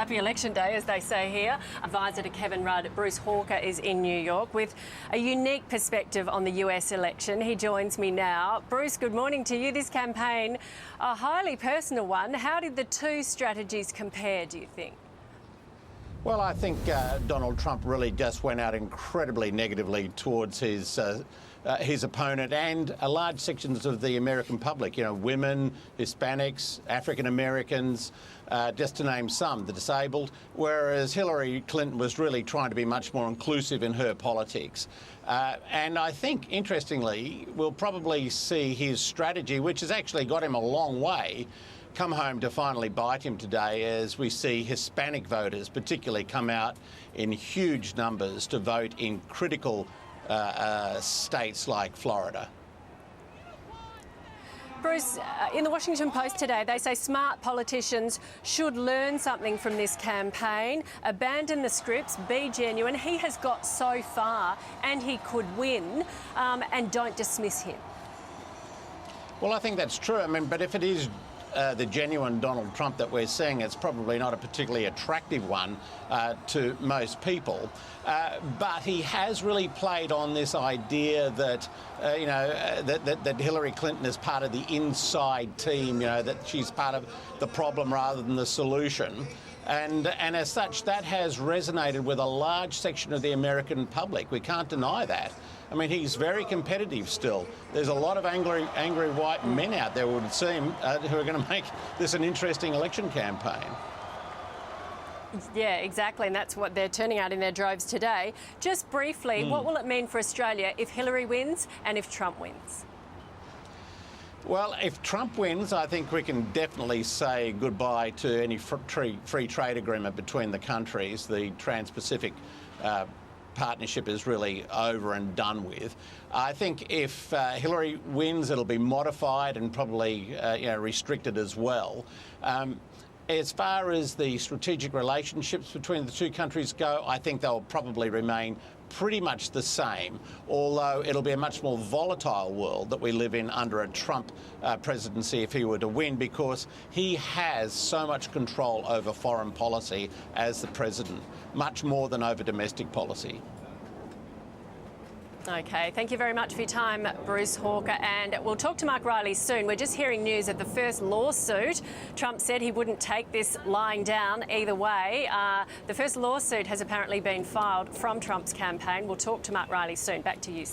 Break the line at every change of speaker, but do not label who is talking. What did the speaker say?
Happy election day, as they say here. Advisor to Kevin Rudd, Bruce Hawker is in New York with a unique perspective on the US election. He joins me now. Bruce, good morning to you. This campaign, a highly personal one. How did the two strategies compare, do you think?
Well, I think Donald Trump really just went out incredibly negatively towards his opponent and large sections of the American public, you know, women, Hispanics, African Americans, just to name some, the disabled, whereas Hillary Clinton was really trying to be much more inclusive in her politics. And I think, interestingly, we'll probably see his strategy, which has actually got him a long way, come home to finally bite him today as we see Hispanic voters particularly come out in huge numbers to vote in critical states like Florida.
Bruce, in the Washington Post today, they say smart politicians should learn something from this campaign, abandon the scripts, be genuine. He has got so far and he could win, and don't dismiss him.
Well, I think that's true. I mean, but if it is the genuine Donald Trump that we're seeing, it's probably not a particularly attractive one to most people. But he has really played on this idea that, that Hillary Clinton is part of the inside team, that she's part of the problem rather than the solution. And as such, that has resonated with a large section of the American public. We can't deny that. I mean, he's very competitive still. There's a lot of angry white men out there, would seem, who are going to make this an interesting election campaign.
Yeah, exactly, and that's what they're turning out in their droves today. Just briefly, what will it mean for Australia if Hillary wins and if Trump wins?
Well, if Trump wins, I think we can definitely say goodbye to any free trade agreement between the countries. The Trans-Pacific partnership is really over and done with. I think if Hillary wins, it'll be modified and probably restricted as well. As far as the strategic relationships between the two countries go, I think they'll probably remain pretty much the same, although it'll be a much more volatile world that we live in under a Trump presidency if he were to win, because he has so much control over foreign policy as the president, much more than over domestic policy.
OK, thank you very much for your time, Bruce Hawker, and we'll talk to Mark Riley soon. We're just hearing news of the first lawsuit. Trump said he wouldn't take this lying down either way. The first lawsuit has apparently been filed from Trump's campaign. We'll talk to Mark Riley soon. Back to you, Sam.